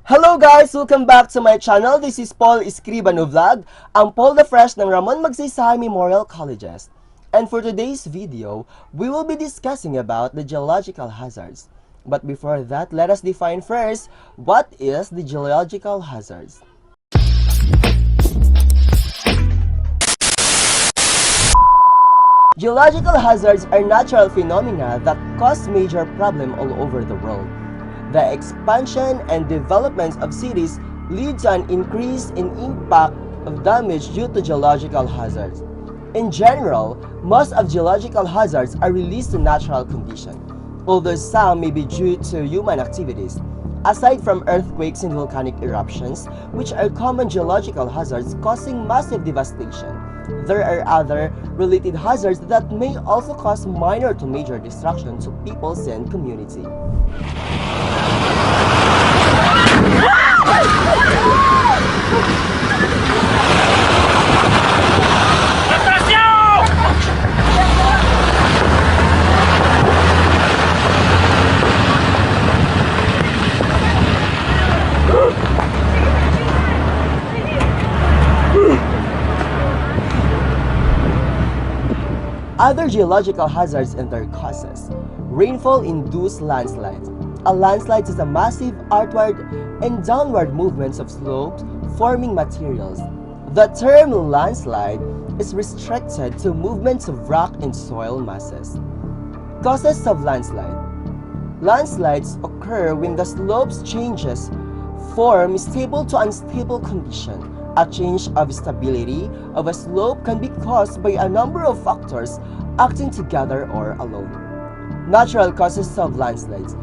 Hello guys! Welcome back to my channel. This is Paul ESCRIBANO Vlog, ang Paul the Fresh ng Ramon Magsaysay Memorial Colleges. And for today's video, we will be discussing about the geological hazards. But before that, let us define first, what is the geological hazards? Geological hazards are natural phenomena that cause major problems all over the world. The expansion and development of cities lead to an increase in impact of damage due to geological hazards. In general, most of geological hazards are released to natural conditions, although some may be due to human activities. Aside from earthquakes and volcanic eruptions, which are common geological hazards causing massive devastation, there are other related hazards that may also cause minor to major destruction to peoples and community. Other geological hazards and their causes. Rainfall-induced landslides. A landslide is a massive outward and downward movements of slopes forming materials. The term landslide is restricted to movements of rock and soil masses. Causes of landslide. Landslides occur when the slopes changes form stable to unstable condition. A change of stability of a slope can be caused by a number of factors acting together or alone. Natural causes of landslides.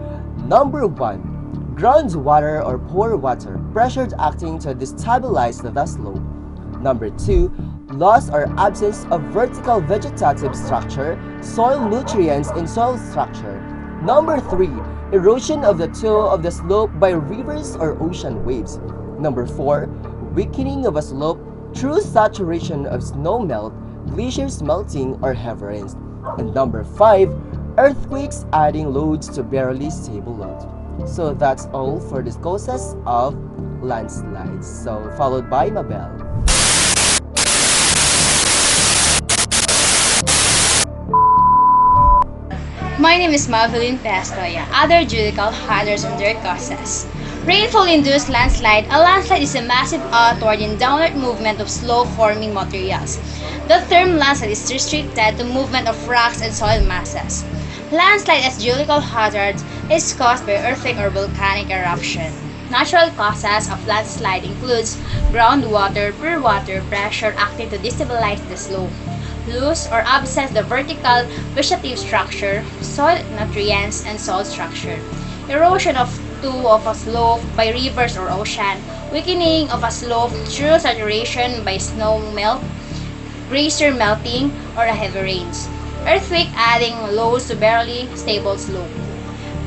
Number 1. Groundwater or pore water pressure acting to destabilize the slope. Number 2. Loss or absence of vertical vegetative structure, soil nutrients, and soil structure. Number 3. Erosion of the toe of the slope by rivers or ocean waves. Number 4. Weakening of a slope through saturation of snow melt, glaciers melting, or heavy rains. And number 5. Earthquakes adding loads to barely stable load. So that's all for the causes of landslides. So followed by Mabel. My name is ESTOYA. Other geological hazards and their causes. Rainfall-induced landslide. A landslide is a massive outward and downward movement of slope-forming materials. The term landslide is restricted to movement of rocks and soil masses. Landslide as geological hazard is caused by earthquake or volcanic eruption. Natural causes of landslide includes groundwater, pure water pressure acting to destabilize the slope, loose or absent the vertical vegetative structure, soil nutrients, and soil structure, erosion of a slope by rivers or ocean, weakening of a slope through saturation by snow melt, glacier melting, or heavy rains. Earthquake adding loads to barely stable slope.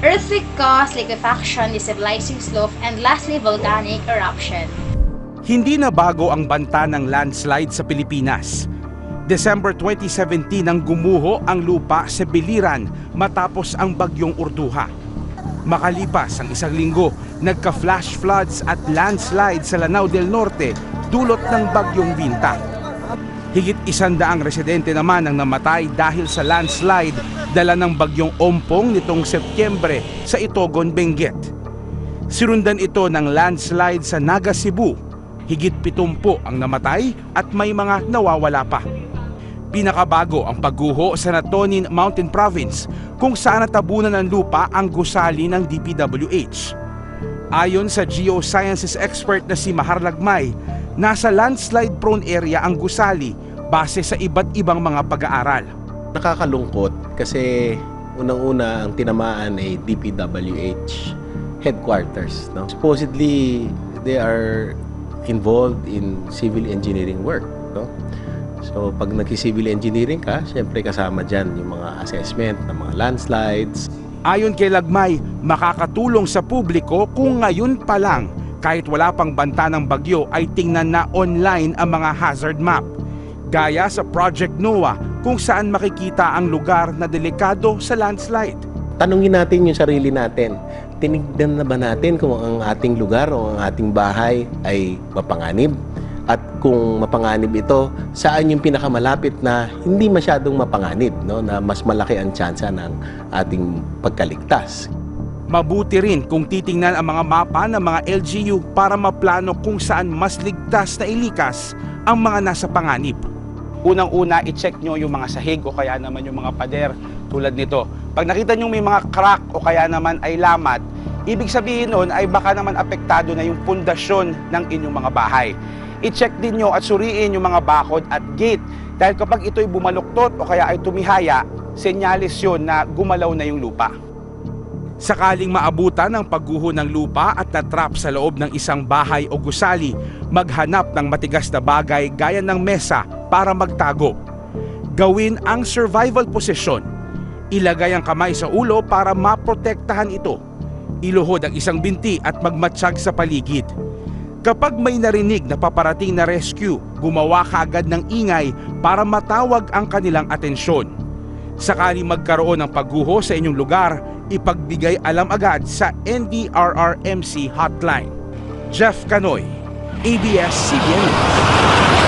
Earthquake cause liquefaction, destabilizing slope, and lastly volcanic eruption. Hindi na bago ang banta ng landslide sa Pilipinas. December 2017 nang gumuho ang lupa sa Biliran matapos ang bagyong Urduha. Makalipas ang isang linggo, nagka-flash floods at landslide sa Lanao del Norte dulot ng bagyong Binta. Higit 100 residente naman ang namatay dahil sa landslide dala ng bagyong Ompong nitong Setyembre sa Itogon, Benguet. Sinundan ito ng landslide sa Naga, Cebu. Higit 70 ang namatay at may mga nawawala pa. Pinakabago ang pagguho sa Natonin Mountain Province kung saan natabunan ng lupa ang gusali ng DPWH. Ayon sa geosciences expert na si Mahar Lagmay, nasa landslide-prone area ang gusali base sa iba't ibang mga pag-aaral. Nakakalungkot kasi unang-una ang tinamaan ay DPWH headquarters. No? Supposedly, they are involved in civil engineering work. No? So pag nag-civil engineering ka, syempre kasama dyan yung mga assessment ng mga landslides. Ayon kay Lagmay, makakatulong sa publiko kung ngayon pa lang, kahit wala pang banta ng bagyo, ay tingnan na online ang mga hazard map. Gaya sa Project NOAA kung saan makikita ang lugar na delikado sa landslide. Tanungin natin yung sarili natin. tinignan na ba natin kung ang ating lugar o ang ating bahay ay mapanganib? At kung mapanganib ito, saan yung pinakamalapit na hindi masyadong mapanganib, no? Na mas malaki ang tsansa ng ating pagkaligtas. Mabuti rin kung titingnan ang mga mapa ng mga LGU para maplano kung saan mas ligtas na ilikas ang mga nasa panganib. Unang-una, i-check nyo yung mga sahig o kaya naman yung mga pader tulad nito. Pag nakita nyo may mga crack o kaya naman ay lamat, ibig sabihin nun ay baka naman apektado na yung pundasyon ng inyong mga bahay. I-check din nyo at suriin yung mga bakod at gate dahil kapag ito'y bumaluktot o kaya ay tumihaya, senyalis yun na gumalaw na yung lupa. Sakaling maabutan ng pagguho ng lupa at natrap sa loob ng isang bahay o gusali, maghanap ng matigas na bagay gaya ng mesa para magtago. Gawin ang survival position. Ilagay ang kamay sa ulo para maprotektahan ito. Iluhod ang isang binti at magmatsyag sa paligid. Kapag may narinig na paparating na rescue, gumawa kaagad ng ingay para matawag ang kanilang atensyon. Sakali magkaroon ng pagguho sa inyong lugar, ipagbigay alam agad sa NDRRMC hotline. Jeff Canoy, ABS-CBN News.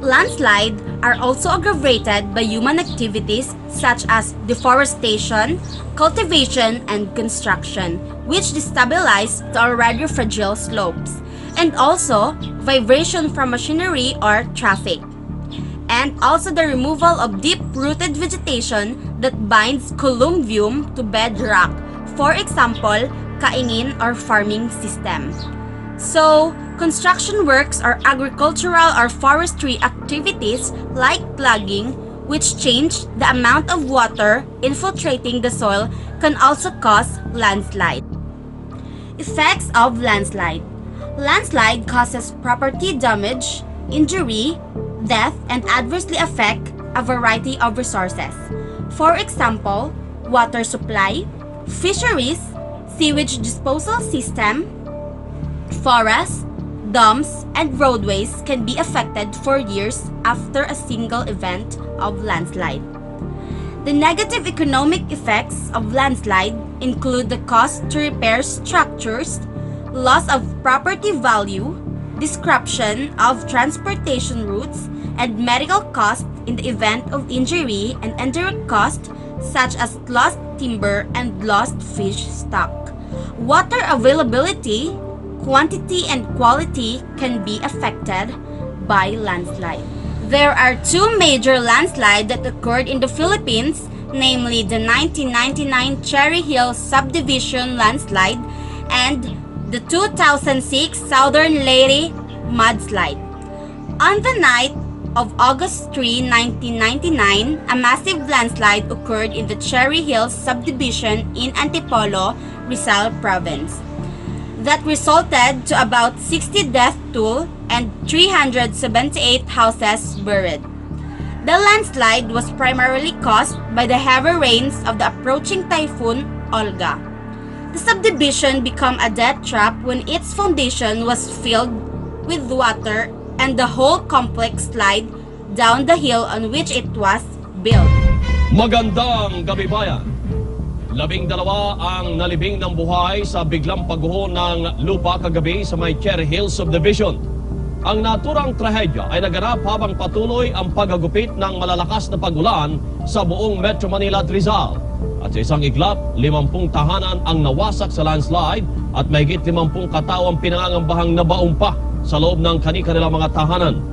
Landslides are also aggravated by human activities such as deforestation, cultivation, and construction, which destabilize the already fragile slopes, and also vibration from machinery or traffic, and also the removal of deep-rooted vegetation that binds columbium to bedrock, for example, kaingin or farming system. So, construction works or agricultural or forestry activities like plugging, which change the amount of water infiltrating the soil, can also cause landslide. Effects of landslide. Landslide causes property damage, injury, death, and adversely affect a variety of resources. For example, water supply, fisheries, sewage disposal system, forests, dams, and roadways can be affected for years after a single event of landslide. The negative economic effects of landslide include the cost to repair structures, loss of property value, disruption of transportation routes, and medical costs in the event of injury, and indirect costs such as lost timber and lost fish stock. Water availability, quantity, and quality can be affected by landslide. There are two major landslides that occurred in the Philippines, namely the 1999 Cherry Hill Subdivision landslide and the 2006 Southern Leyte mudslide. On the night of August 3, 1999, a massive landslide occurred in the Cherry Hill Subdivision in Antipolo, Rizal Province, that resulted to about 60 death toll and 378 houses buried. The landslide was primarily caused by the heavy rains of the approaching typhoon Olga. The subdivision became a death trap when its foundation was filled with water and the whole complex slid down the hill on which it was built. Magandang gabi bayan! 12 ang nalibing ng buhay sa biglang pagguho ng lupa kagabi sa may Cherry Hill Subdivision. Ang naturang trahedya ay naganap habang patuloy ang paghagupit ng malalakas na pag-ulan sa buong Metro Manila at Rizal. At sa isang iglap, 50 tahanan ang nawasak sa landslide at mahigit 50 katao ang pinangangambahang nabaon pa sa loob ng kanilang mga tahanan.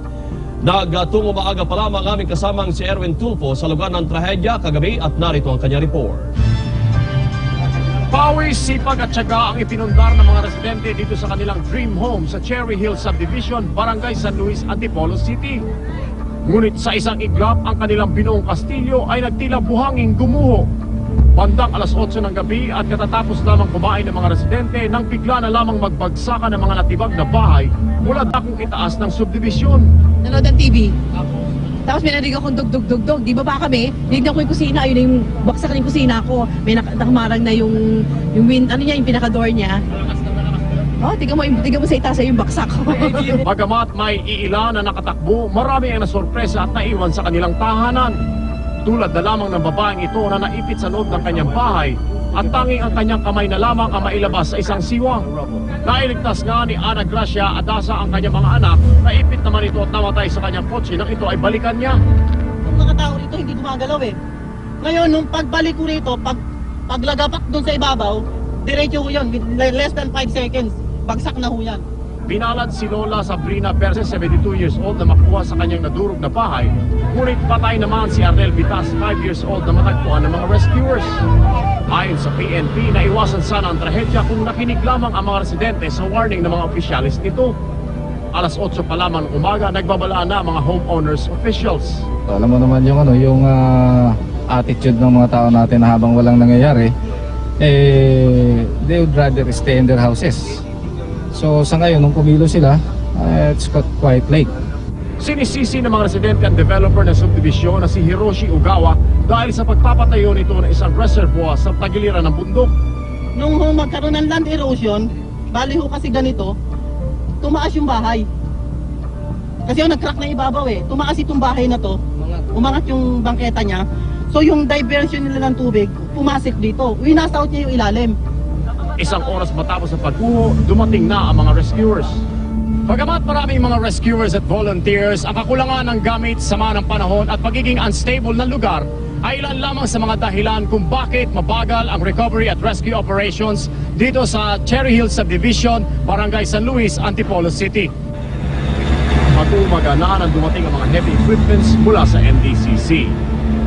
Nagtungo maaga pa lamang aming kasamang si Erwin Tulfo sa lugar ng trahedya kagabi at narito ang kanyang report. Pawis, sipag at tiyaga ang ipinundar ng mga residente dito sa kanilang dream home sa Cherry Hill Subdivision, Barangay San Luis, Antipolo City. Ngunit sa isang iglap, ang kanilang binuong kastilyo ay nagtila buhanging gumuho. Bandang alas 8 ng gabi at katatapos lamang kumain ng mga residente nang bigla na lamang magbagsakan ng mga natibag na bahay mula dakong itaas ng subdivision. Nanood ng TV. Tapos may narinig akong dug-dug-dug-dug. Di ba kami? Tinignan ko yung kusina. Yun na yung baksak ng kusina ko. May nakamarang na yung wind, ano niya, yung pinaka-door niya. Oh, tingnan mo sa itaas yung baksak ko. Bagamat may iilan na nakatakbo, marami ang nasorpresa at naiwan sa kanilang tahanan. Tulad na lamang ng babaeng ito na naipit sa loob ng kanyang bahay at tanging ang kanyang kamay na lamang ang mailabas sa isang siwang. Nailigtas nga ni Ana Gracia Adasa ang kanyang mga anak, naipit naman ito at namatay sa kanyang kotse nang ito ay balikan niya. Yung mga tao rito hindi gumagalaw eh. Ngayon, nung pagbalik ko rito, paglagapak doon sa ibabaw, diretso ko yun, less than 5 seconds, bagsak na ho yan. Pinalad si Lola Sabrina Perez, 72 years old, na makuha sa kanyang nadurog na bahay. Ngunit patay naman si Arnel Vitas, 5 years old, na matagpuan ng mga rescuers. Ayon sa PNP, naiwasan sana ang trahedya kung nakinig lamang ang mga residente sa warning ng mga opisyalis nito. Alas 8 pa lamang ng umaga, nagbabalaan na ang mga homeowners officials. Alam mo naman yung attitude ng mga tao natin na habang walang nangyayari, they would rather stay in their houses. So sa ngayon, nung kumilo sila, it's got quite late. Sinisisi ng mga residente ang developer ng subdivision na si Hiroshi Ugawa dahil sa pagpapatayo nito ng isang reservoir sa tagiliran ng bundok. Nung magkaroon ng land erosion, bali ho kasi ganito, tumaas yung bahay. Kasi yung nag-crack na ibabaw eh, tumaas itong bahay na to, umangat yung bangketa niya. So yung diversion nila ng tubig, pumasok dito, winas out niya yung ilalim. Isang oras matapos ang pagguho, dumating na ang mga rescuers. Bagamat maraming mga rescuers at volunteers, ang kakulangan ng gamit, sama ng panahon at pagiging unstable ng lugar ay ilan lamang sa mga dahilan kung bakit mabagal ang recovery at rescue operations dito sa Cherry Hills Subdivision, Barangay San Luis, Antipolo City. Mag-umaga na dumating ang mga heavy equipments mula sa NDCC.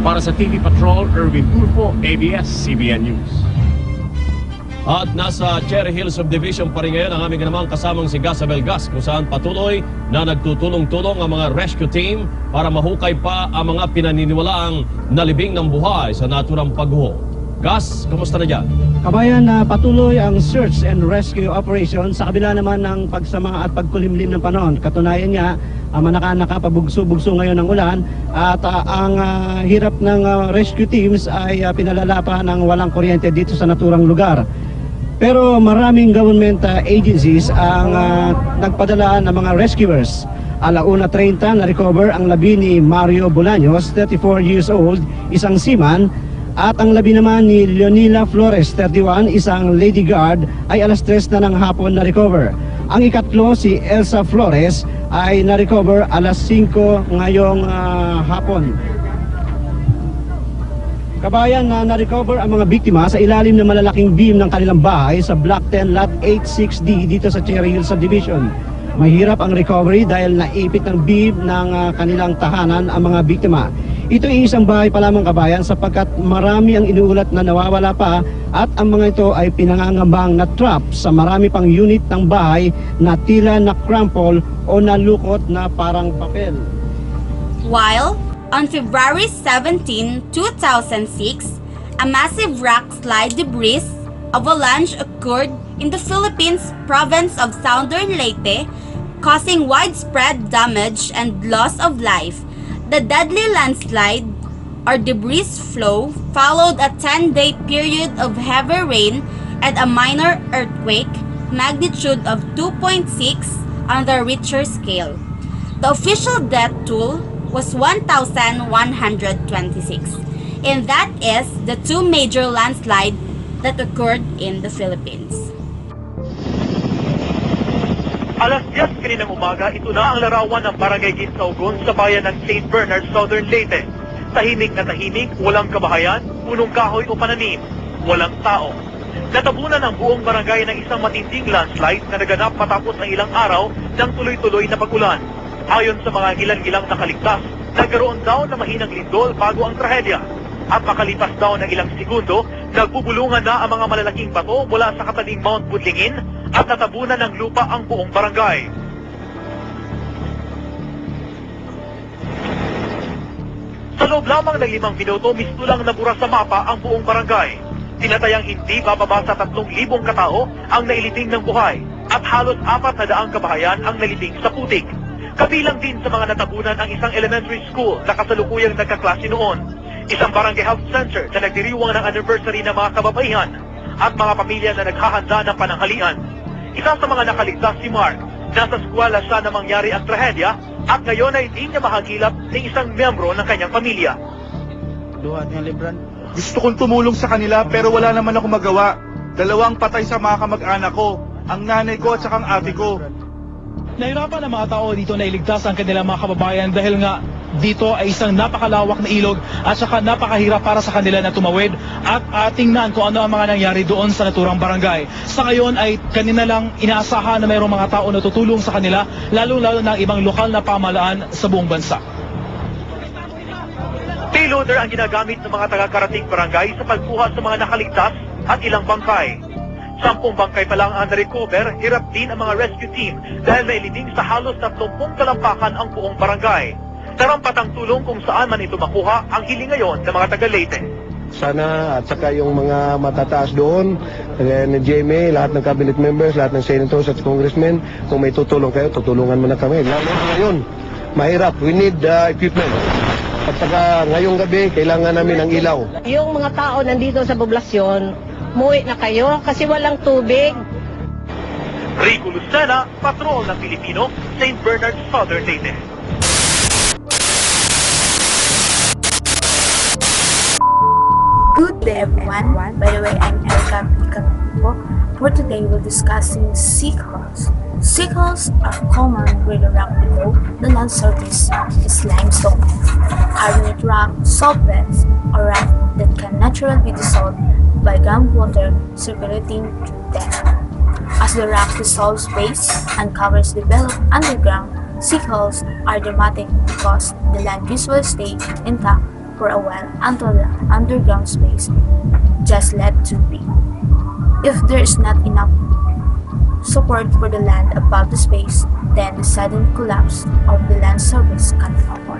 Para sa TV Patrol, Erwin Tulfo, ABS-CBN News. At nasa Cherry Hills Subdivision pa rin ngayon ang aming namang kasamang si Gasabel Gas, kung saan patuloy na nagtutulong-tulong ang mga rescue team para mahukay pa ang mga pinaniniwalaang nalibing ng buhay sa naturang pagguho. Gas, kumusta na dyan? Kabayan, na patuloy ang search and rescue operation sa kabila naman ng pagsama at pagkulimlim ng panahon. Katunayan nga, nakapabugso-bugso ngayon ng ulan at ang hirap ng rescue teams ay pinalala pa ng walang kuryente dito sa naturang lugar. Pero maraming government agencies ang nagpadala ng mga rescuers. Alauna 30 na-recover ang labi ni Mario Bolaños, 34 years old, isang seaman, at ang labi naman ni Leonila Flores, 31, isang lady guard, ay alas 3 na ng hapon na-recover. Ang ikatlo, si Elsa Flores, ay na-recover alas 5 ngayong hapon. Kabayan, na na-recover ang mga biktima sa ilalim ng malalaking beam ng kanilang bahay sa Block 10 Lot 86D dito sa Cherry Hills Subdivision. Mahirap ang recovery dahil naipit ng beam ng kanilang tahanan ang mga biktima. Ito ay isang bahay pa lamang, kabayan, sapagkat marami ang inuulat na nawawala pa at ang mga ito ay pinangangambang na trap sa marami pang unit ng bahay na tila na crumple o nalukot na parang papel. While on February 17, 2006, a massive rock slide debris avalanche occurred in the Philippines province of Southern Leyte, causing widespread damage and loss of life. The deadly landslide or debris flow followed a 10-day period of heavy rain and a minor earthquake, magnitude of 2.6 on the Richter scale. The official death toll was 1,126, and that is the two major landslides that occurred in the Philippines. Alas 10 kaninang umaga, ito na ang larawan ng Barangay Ginsaogon sa bayan ng St. Bernard, Southern Leyte. Tahimik na tahimik, walang kabahayan, punong kahoy o pananim, walang tao. Natabunan ang buong barangay ng isang matinding landslide na naganap matapos ng ilang araw ng tuloy-tuloy na pag-ulan. Ayon sa mga ilang-ilang nakaligtas, nagkaroon daw na mahinang lindol bago ang trahedya. At makalipas daw ng ilang segundo, nagbubulungan na ang mga malalaking bato mula sa katabing Mount Budlingin at natabunan ng lupa ang buong barangay. Sa Sa loob lamang ng 5 minuto, mistulang nabura sa mapa ang buong barangay. Tinatayang hindi bababa sa 3,000 katao ang nailibing ng buhay at halos 400 kabahayan ang nalibing sa putik. Kabilang din sa mga natabunan ang isang elementary school na kasalukuyang nagkaklase noon, isang barangay health center na nagdiriwang ng anniversary ng mga kababaihan at mga pamilya na naghahanda ng pananghalian. Isa sa mga nakaligtas si Mark. Nasa eskwela siya na mangyari ang trahedya at ngayon ay hindi niya mahagilap ng isang miyembro ng kanyang pamilya. Gusto kong tumulong sa kanila pero wala naman ako magawa. 2 patay sa mga kamag-anak ko, ang nanay ko at saka ang ate ko. Nahirapan ang mga tao dito na iligtas ang kanilang mga kababayan dahil nga dito ay isang napakalawak na ilog at saka napakahirap para sa kanila na tumawid at tingnan kung ano ang mga nangyari doon sa naturang barangay. Sa ngayon ay kanina lang inaasahan na mayroong mga tao na tutulong sa kanila, lalo-lalo ng ibang lokal na pamahalaan sa buong bansa. Payloader ang ginagamit ng mga taga-karating barangay sa pagkuha sa mga nakaligtas at ilang bangkay. 10 bangkay pa lang ang na-recover, hirap din ang mga rescue team dahil nailibing sa halos 30 talampakan ang buong barangay. Tarampatang tulong kung saan man ito makuha ang hiling ngayon ng mga taga-Leyte. Sana at saka yung mga matataas doon, ni GMA, lahat ng cabinet members, lahat ng senators at congressmen, kung may tutulong kayo, tutulungan mo na kami. Lalo ngayon, mahirap. We need equipment. At saka ngayong gabi, kailangan namin ng ilaw. Yung mga tao nandito sa poblasyon, muwi na kayo kasi walang tubig. Rico Lucena, Patrol ng Pilipino, St. Bernard, Southern Leyte. Good day everyone. By the way, I'm Erica KATIMPO. For today, we're discussing sinkholes. Sinkholes are common where the rock below the land surface is limestone, carbonate rock, salt beds, or rock that can naturally be dissolved by groundwater circulating through them. As the rock dissolves space and covers develop underground, sinkholes are dramatic because the land usually stays intact for a while until the underground space just let to be. If there is not enough support for the land above the space, then the sudden collapse of the land surface can occur.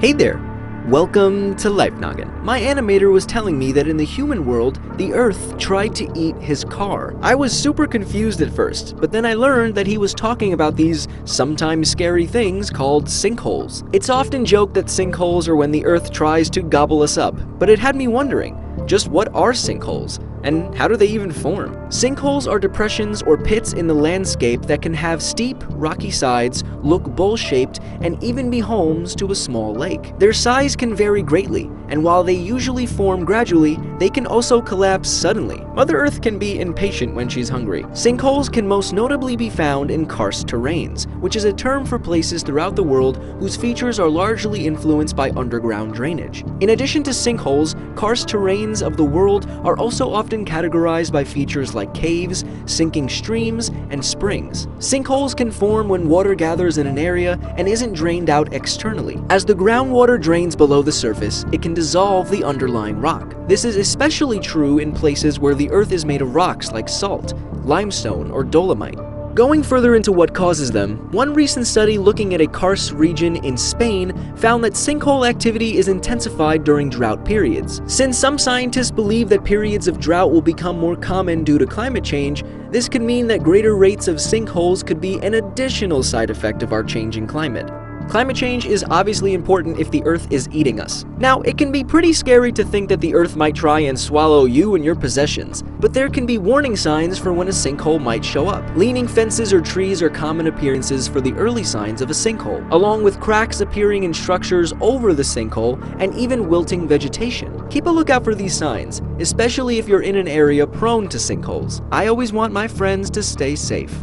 Hey there! Welcome to Life Noggin. My animator was telling me that in the human world, the Earth tried to eat his car. I was super confused at first, but then I learned that he was talking about these sometimes scary things called sinkholes. It's often joked that sinkholes are when the Earth tries to gobble us up, but it had me wondering, just what are sinkholes? And how do they even form? Sinkholes are depressions or pits in the landscape that can have steep, rocky sides, look bowl-shaped, and even be homes to a small lake. Their size can vary greatly, and while they usually form gradually, they can also collapse suddenly. Mother Earth can be impatient when she's hungry. Sinkholes can most notably be found in karst terrains, which is a term for places throughout the world whose features are largely influenced by underground drainage. In addition to sinkholes, karst terrains of the world are also often categorized by features like caves, sinking streams, and springs. Sinkholes can form when water gathers in an area and isn't drained out externally. As the groundwater drains below the surface, it can dissolve the underlying rock. This is especially true in places where the earth is made of rocks like salt, limestone, or dolomite. Going further into what causes them, one recent study looking at a karst region in Spain found that sinkhole activity is intensified during drought periods. Since some scientists believe that periods of drought will become more common due to climate change, this could mean that greater rates of sinkholes could be an additional side effect of our changing climate. Climate change is obviously important if the Earth is eating us. Now, it can be pretty scary to think that the Earth might try and swallow you and your possessions, but there can be warning signs for when a sinkhole might show up. Leaning fences or trees are common appearances for the early signs of a sinkhole, along with cracks appearing in structures over the sinkhole and even wilting vegetation. Keep a lookout for these signs, especially if you're in an area prone to sinkholes. I always want my friends to stay safe.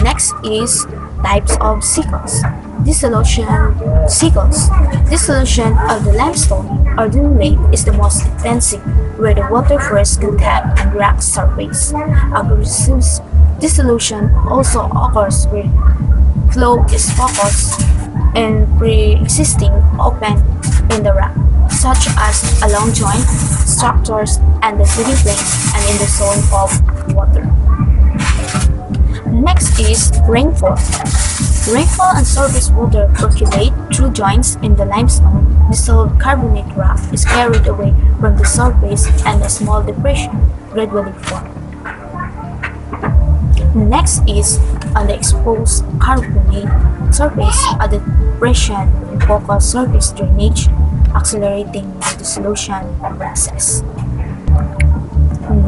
Next is types of sinkholes. Dissolution sinkholes. Dissolution of the limestone or dolomite is the most intensive, where the water first contact and rock surface. Aggressive dissolution also occurs where flow is focused and pre-existing open in the rock, such as along joint structures and the city plains and in the zone of water. Next is rainfall. Rainfall and surface water percolate through joints in the limestone. Dissolved carbonate rock is carried away from the surface and a small depression gradually forms. Next is on the exposed carbonate surface, a depression in focal surface drainage, accelerating the dissolution process.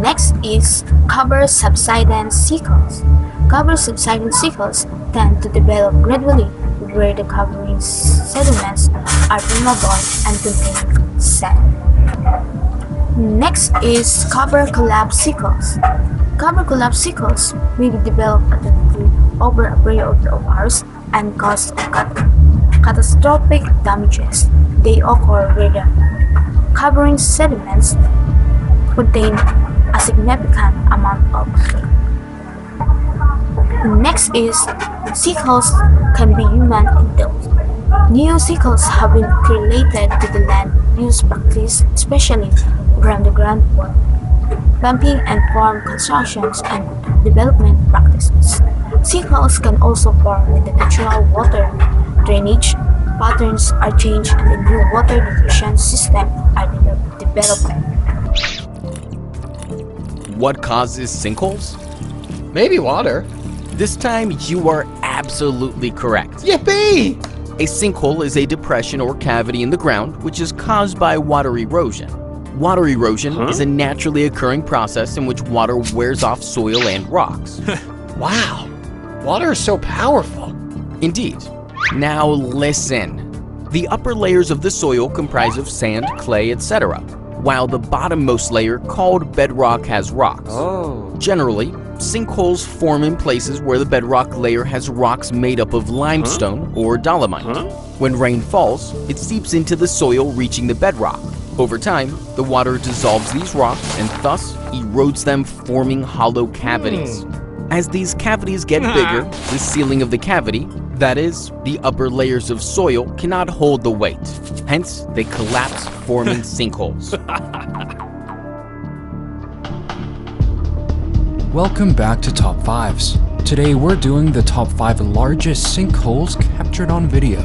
Next is cover subsidence cycles. Cover subsidence cycles tend to develop gradually where the covering sediments are permeable and contain sand. Next is cover collapse cycles. Cover collapse cycles may be developed at a degree over a period of hours and cause catastrophic damages. They occur where the covering sediments contain a significant amount of heat. Next is sinkholes can be human-induced. New sinkholes have been related to the land use practice, especially around the groundwater, pumping and farm constructions and development practices. Sinkholes can also form when the natural water drainage patterns are changed and the new water diffusion system are developed. What causes sinkholes? Maybe water. This time you are absolutely correct. Yippee! A sinkhole is a depression or cavity in the ground which is caused by water erosion. Water erosion is a naturally occurring process in which water wears off soil and rocks. Wow, water is so powerful. Indeed. Now listen. The upper layers of the soil comprise of sand, clay, etc., while the bottommost layer, called bedrock, has rocks. Generally, sinkholes form in places where the bedrock layer has rocks made up of limestone or dolomite. When rain falls, it seeps into the soil, reaching the bedrock. Over time, the water dissolves these rocks and thus erodes them, forming hollow cavities. As these cavities get bigger, the ceiling of the cavity, that is, the upper layers of soil, cannot hold the weight. Hence, they collapse, forming sinkholes. Welcome back to Top 5s. Today we're doing the top 5 largest sinkholes captured on video.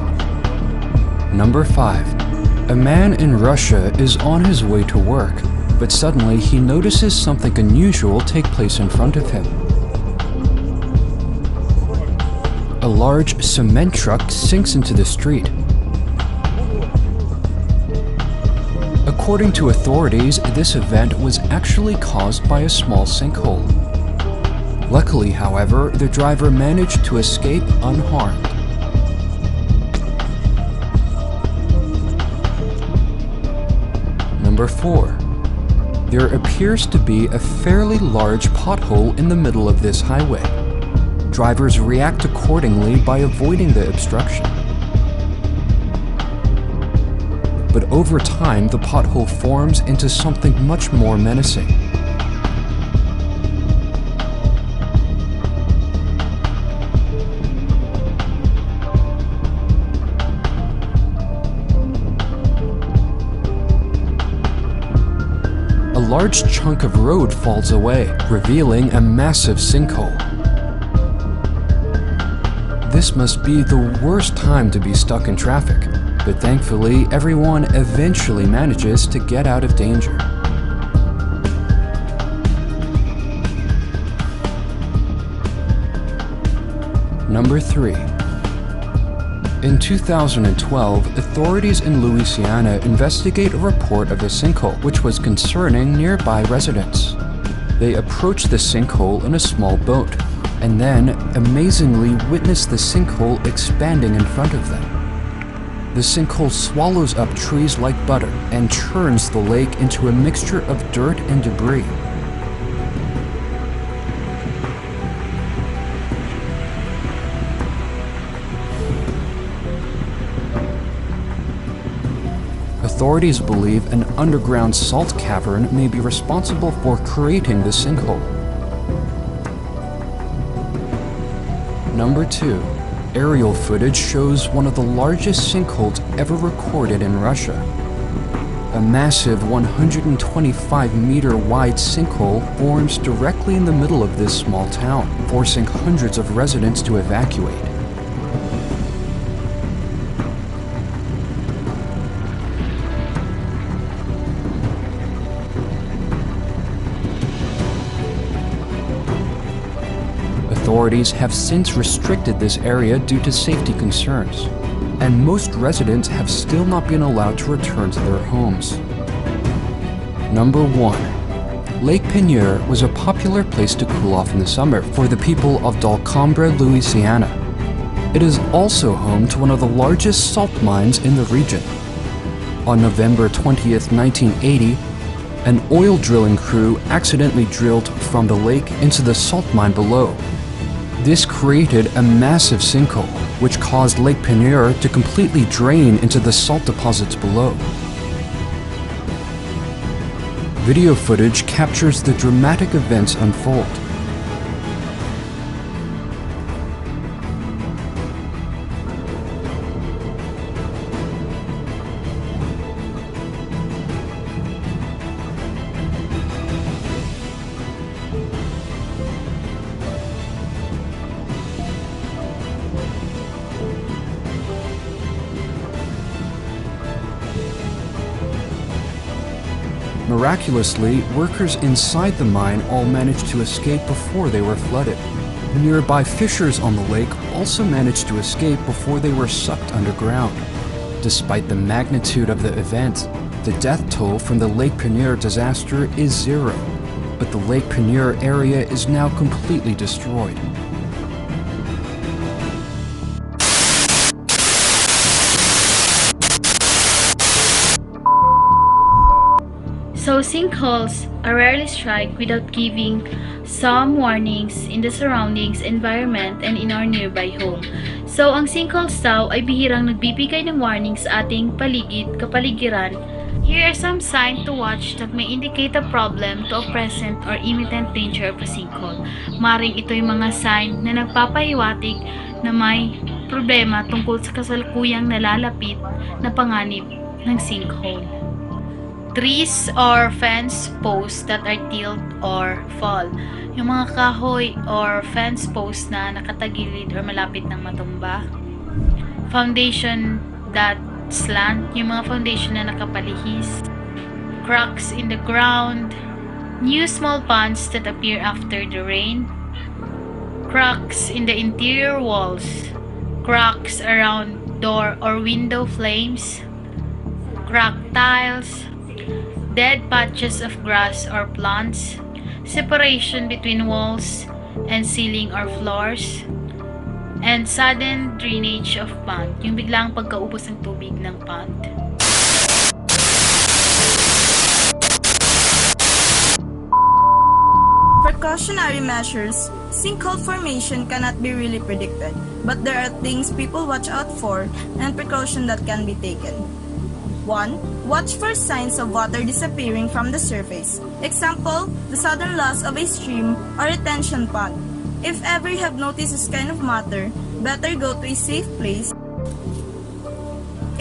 Number 5. A man in Russia is on his way to work, but suddenly he notices something unusual take place in front of him. A large cement truck sinks into the street. According to authorities, this event was actually caused by a small sinkhole. Luckily, however, the driver managed to escape unharmed. Number 4. There appears to be a fairly large pothole in the middle of this highway. Drivers react accordingly by avoiding the obstruction. But over time, the pothole forms into something much more menacing. A large chunk of road falls away, revealing a massive sinkhole. This must be the worst time to be stuck in traffic, but thankfully everyone eventually manages to get out of danger. Number 3. In 2012, authorities in Louisiana investigate a report of a sinkhole which was concerning nearby residents. They approach the sinkhole in a small boat, and then amazingly witness the sinkhole expanding in front of them. The sinkhole swallows up trees like butter and churns the lake into a mixture of dirt and debris. Authorities believe an underground salt cavern may be responsible for creating the sinkhole. Number 2. Aerial footage shows one of the largest sinkholes ever recorded in Russia. A massive 125-meter wide sinkhole forms directly in the middle of this small town, forcing hundreds of residents to evacuate. Authorities have since restricted this area due to safety concerns, and most residents have still not been allowed to return to their homes. Number 1. Lake Penier was a popular place to cool off in the summer for the people of Dulcambre, Louisiana. It is also home to one of the largest salt mines in the region. On November 20th, 1980, an oil drilling crew accidentally drilled from the lake into the salt mine below. This created a massive sinkhole, which caused Lake Penier to completely drain into the salt deposits below. Video footage captures the dramatic events unfold. Miraculously, workers inside the mine all managed to escape before they were flooded. Nearby fishers on the lake also managed to escape before they were sucked underground. Despite the magnitude of the event, the death toll from the Lake Penier disaster is 0, but the Lake Penier area is now completely destroyed. So sinkholes are rarely strike without giving some warnings in the surroundings, environment, and in our nearby home. So ang sinkholes daw ay bihirang nagbibigay ng warning sa ating paligid, kapaligiran. Here are some signs to watch that may indicate a problem to a present or imminent danger of a sinkhole. Maring ito yung mga sign na nagpapahiwatig na may problema tungkol sa kasalukuyang nalalapit na panganib ng sinkhole. Trees or fence posts that are tilt or fall. Yung mga kahoy or fence posts na nakatagilid or malapit ng matumba. Foundation that slant. Yung mga foundation na nakapalihis. Cracks in the ground. New small ponds that appear after the rain. Cracks in the interior walls. Cracks around door or window frames. Cracked tiles. Dead patches of grass or plants, separation between walls and ceiling or floors, and sudden drainage of pond, yung biglang pagkaubos ng tubig ng pond. Precautionary measures. Sinkhole formation cannot be really predicted, but there are things people watch out for and precautions that can be taken. 1. Watch for signs of water disappearing from the surface. Example, the sudden loss of a stream or retention pond. If ever you have noticed this kind of matter, better go to a safe place.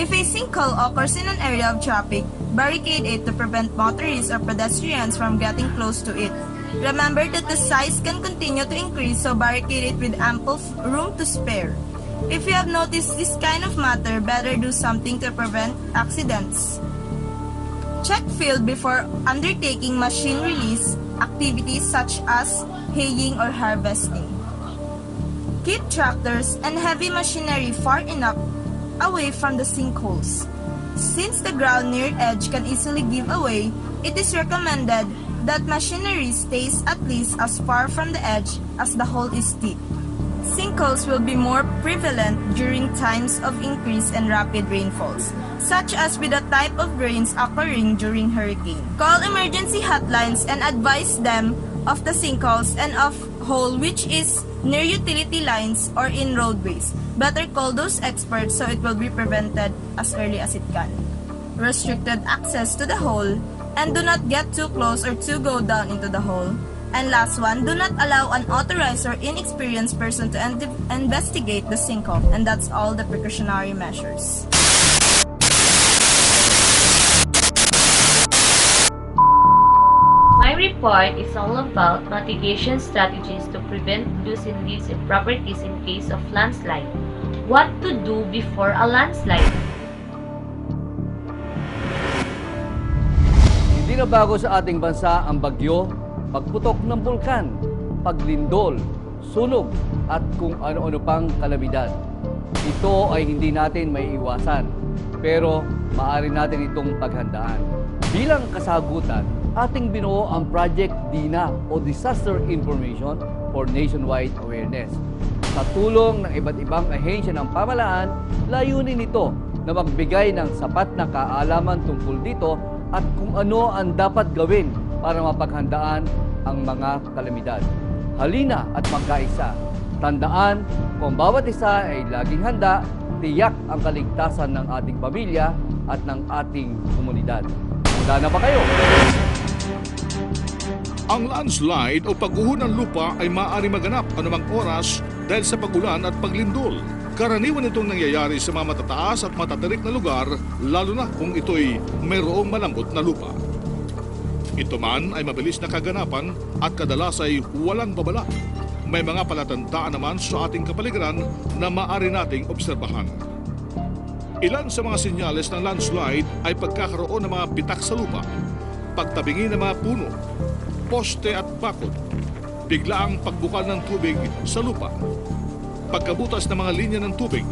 If a sinkhole occurs in an area of traffic, barricade it to prevent motorists or pedestrians from getting close to it. Remember that the size can continue to increase, so barricade it with ample room to spare. If you have noticed this kind of matter, better do something to prevent accidents. Check field before undertaking machine release activities such as haying or harvesting. Keep tractors and heavy machinery far enough away from the sinkholes. Since the ground near edge can easily give away, it is recommended that machinery stays at least as far from the edge as the hole is deep. Sinkholes will be more prevalent during times of increase and rapid rainfalls, such as with the type of rains occurring during hurricane. Call emergency hotlines and advise them of the sinkholes and of hole which is near utility lines or in roadways. Better call those experts so it will be prevented as early as it can. Restricted access to the hole, and do not get too close or to go down into the hole. And last one, do not allow unauthorized or inexperienced person to investigate the sinkhole. And that's all the precautionary measures. report is all about mitigation strategies to prevent losing lives and properties in case of landslide. What to do before a landslide? Hindi na bago sa ating bansa ang bagyo, pagputok ng bulkan, paglindol, sunog, at kung ano-ano pang kalamidad. Ito ay hindi natin may iwasan, pero maaari natin itong paghandaan. Bilang kasagutan, ating binuo ang Project DINA o Disaster Information for Nationwide Awareness. Sa tulong ng iba't ibang ahensya ng pamahalaan, layunin nito na magbigay ng sapat na kaalaman tungkol dito at kung ano ang dapat gawin para mapaghandaan ang mga kalamidad. Halina at magkaisa. Tandaan, kung bawat isa ay laging handa, tiyak ang kaligtasan ng ating pamilya at ng ating komunidad. Handa na ba kayo? Ang landslide o pagguho ng lupa ay maaari maganap anumang oras dahil sa pagulan at paglindol. Karaniwan itong nangyayari sa mga matataas at matatarik na lugar, lalo na kung ito'y mayroong malambot na lupa. Ito man ay mabilis na kaganapan at kadalas ay walang babala. May mga palatandaan naman sa ating kapaligiran na maaari nating obserbahan. Ilan sa mga senyales ng landslide ay pagkakaroon ng mga bitak sa lupa, pagtabingi ng mga puno, poste at bakod, biglaang pagbukal ng tubig sa lupa, pagkabutas ng mga linya ng tubig,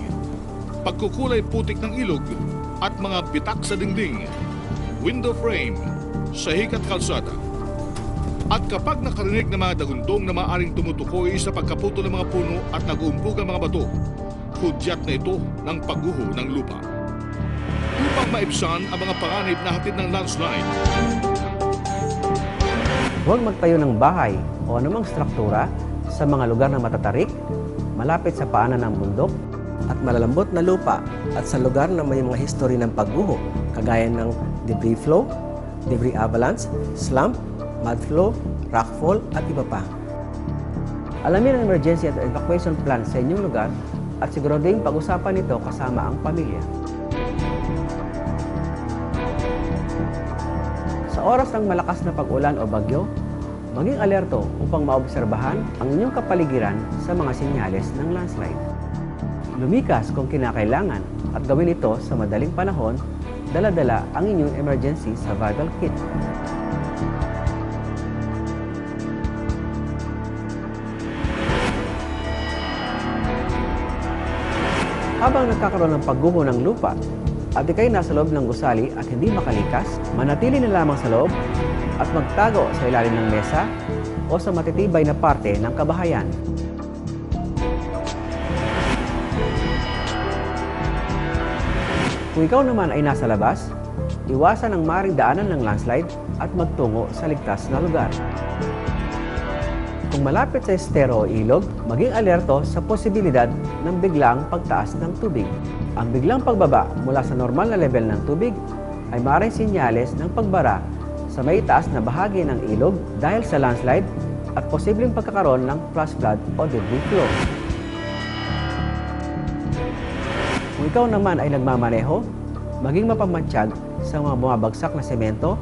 pagkukulay putik ng ilog at mga bitak sa dingding, window frame, sahig at kalsada. At kapag nakarinig ng mga dagundong na maaaring tumutukoy sa pagkaputo ng mga puno at nag-uumpog ang mga bato, hudyat na ito ng pagguho ng lupa. Upang maibsan ang mga panganib na hatid ng landslide, huwag magtayo ng bahay o anumang struktura sa mga lugar na matatarik, malapit sa paanan ng bundok, at malalambot na lupa at sa lugar na may mga history ng pagguho, kagaya ng debris flow, debris avalanche, slump, mud flow, rockfall, at iba pa. Alamin ang emergency at evacuation plan sa inyong lugar at siguraduhin pag-usapan ito kasama ang pamilya. Sa oras ng malakas na pag-ulan o bagyo, maging alerto upang maobserbahan ang inyong kapaligiran sa mga senyales ng landslide. Lumikas kung kinakailangan at gawin ito sa madaling panahon, dala-dala ang inyong emergency survival kit. Habang nagkakaroon ng pagguho ng lupa at ikay nasa loob ng gusali at hindi makalikas, manatili na lamang sa loob at magtago sa ilalim ng mesa o sa matitibay na parte ng kabahayan. Kung ikaw naman ay nasa labas, iwasan ang maaaring daanan ng landslide at magtungo sa ligtas na lugar. Kung malapit sa estero o ilog, maging alerto sa posibilidad ng biglang pagtaas ng tubig. Ang biglang pagbaba mula sa normal na level ng tubig ay maaaring senyales ng pagbara sa may taas na bahagi ng ilog dahil sa landslide at posibleng pagkakaroon ng flash flood o debris flow. Kung ikaw naman ay nagmamaneho, maging mapamatsyag sa mga bumabagsak na semento,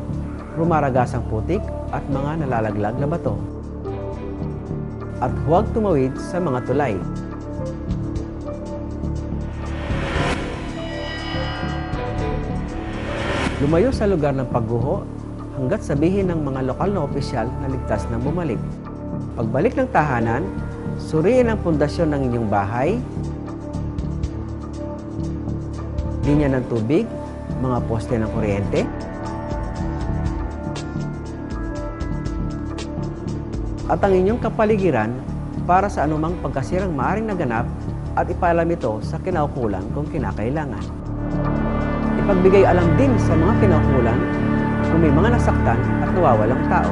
rumaragasang putik at mga nalalaglag na bato. At huwag tumawid sa mga tulay. Lumayo sa lugar ng pagguho hanggat sabihin ng mga lokal na opisyal na ligtas na bumalik. Pagbalik ng tahanan, suriin ang pundasyon ng inyong bahay, linya ng tubig, mga poste ng kuryente, at ang inyong kapaligiran para sa anumang pagkasirang maaring naganap at ipaalam ito sa kinaukulan kung kinakailangan. Ipagbigay alam din sa mga kinaukulan kung may mga nasaktan at nawawalang tao.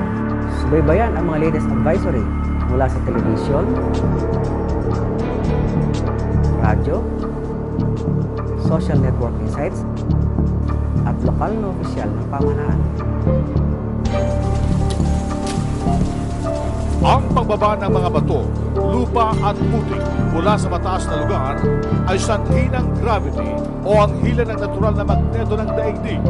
Subaybayan ang mga latest advisory mula sa telebisyon, radyo, social networking sites, at lokal na opisyal ng pamahalaan. ang pagbaba ng mga bato, lupa at putik mula sa mataas na lugar ay sanhi ng gravity o ang hila ng natural na magneto ng daigdig.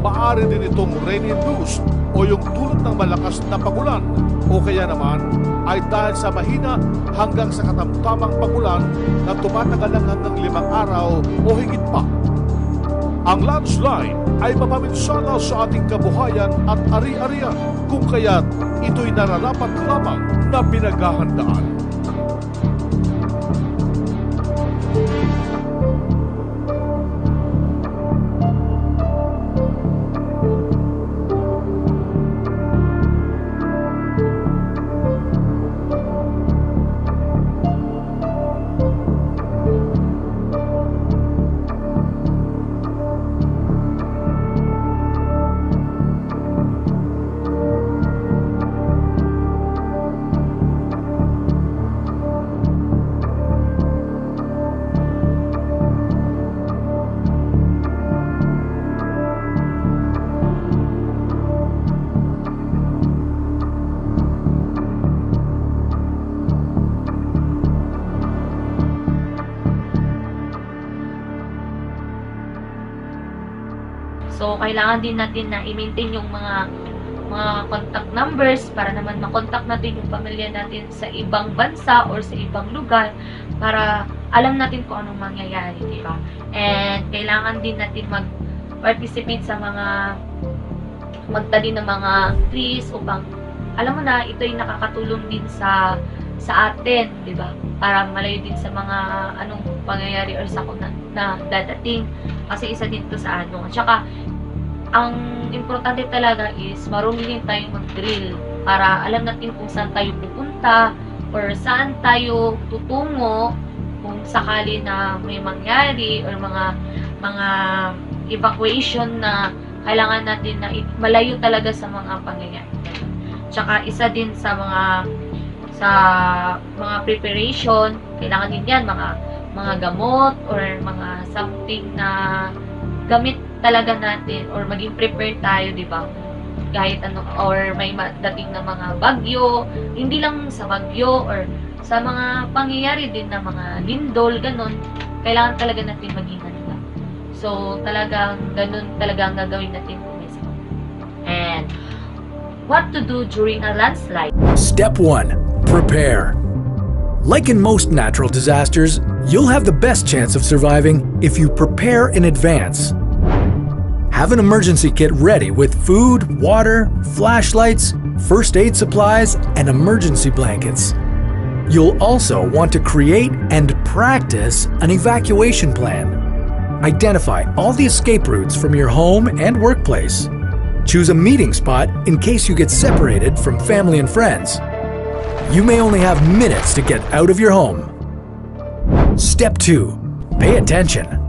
Maaari din itong rain-induced o o yung dulot ng malakas na pagulan o kaya naman ay dahil sa mahina hanggang sa katamtamang pagulan na tumatagal ng hanggang 5 araw o higit pa. Ang landslide ay mapaminsala sa ating kabuhayan at ari-arian kung kaya't ito'y nararapat lamang na pinaghahandaan. So, kailangan din natin na i-maintain yung mga contact numbers para naman makontak natin yung pamilya natin sa ibang bansa or sa ibang lugar para alam natin kung anong mangyayari, di ba? And kailangan din natin mag-participate sa magtanim ng mga trees upang alam mo na ito'y nakakatulong din sa atin, di ba? Para malayo din sa mga anong pangyayari or sakuna na dadating. Kasi isa din to sa ano. At saka, ang importante talaga is marunong din tayong mag-drill para alam natin kung saan tayo pupunta or saan tayo tutungo kung sakali na may mangyari or mga evacuation na kailangan natin na malayo talaga sa mga pangyayari. Tsaka isa din sa mga preparation, kailangan din yan mga gamot or mga something na gamit talaga natin or maging prepared tayo, di ba? Kahit ano, or may dating na mga bagyo, hindi lang sa bagyo or sa mga pangyayari din na mga lindol, ganun, kailangan talaga natin maging handa. So, talagang ganun talaga ang gagawin natin. And what to do during a landslide? Step 1. Prepare. Like in most natural disasters, you'll have the best chance of surviving if you prepare in advance. Have an emergency kit ready with food, water, flashlights, first aid supplies, and emergency blankets. You'll also want to create and practice an evacuation plan. Identify all the escape routes from your home and workplace. Choose a meeting spot in case you get separated from family and friends. You may only have minutes to get out of your home. Step 2. Pay attention.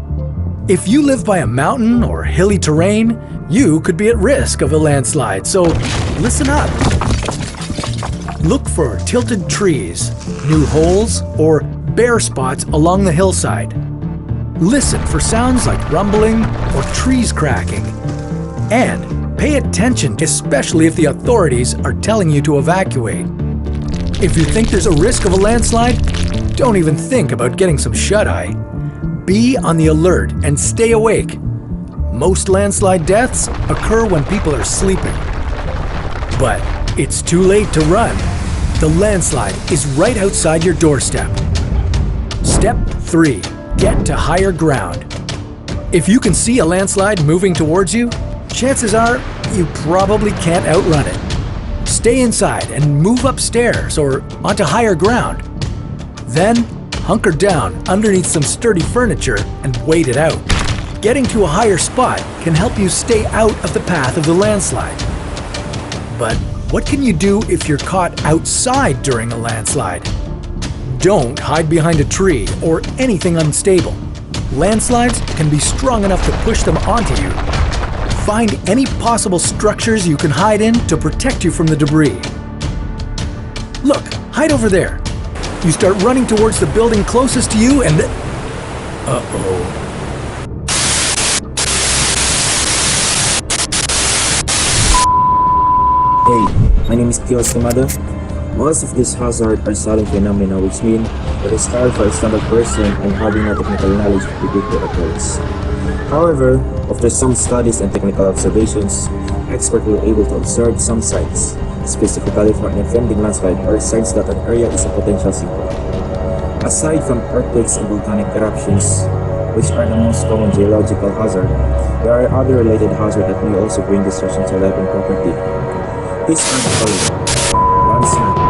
If you live by a mountain or hilly terrain, you could be at risk of a landslide, so listen up. Look for tilted trees, new holes, or bare spots along the hillside. Listen for sounds like rumbling or trees cracking. And pay attention, especially if the authorities are telling you to evacuate. If you think there's a risk of a landslide, don't even think about getting some shut-eye. Be on the alert and stay awake. Most landslide deaths occur when people are sleeping. But it's too late to run. The landslide is right outside your doorstep. Step 3. Get to higher ground. If you can see a landslide moving towards you, chances are you probably can't outrun it. Stay inside and move upstairs or onto higher ground. Then, hunker down underneath some sturdy furniture and wait it out. Getting to a higher spot can help you stay out of the path of the landslide. But what can you do if you're caught outside during a landslide? Don't hide behind a tree or anything unstable. Landslides can be strong enough to push them onto you. Find any possible structures you can hide in to protect you from the debris. Look, hide over there. You start running towards the building closest to you and... Uh-oh. Hey, my name is ESTIMADA. Most of these hazards are sudden phenomena, which mean that it's hard for a standard person and having no technical knowledge to predict their occurrence. However, after some studies and technical observations, experts were able to observe some signs, specifically for an offending landslide or signs that an area is a potential sinkhole. Aside from earthquakes and volcanic eruptions, which are the most common geological hazard, there are other related hazards that may also bring destruction to life and property. These are the following. Landslide.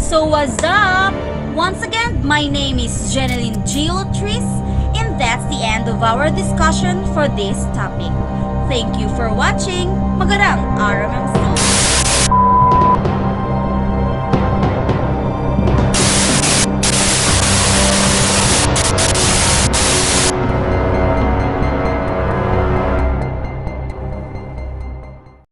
So what's up? Once again, my name is EULATRIZ, and that's the end of our discussion for this topic. Thank you for watching. Magandang araw,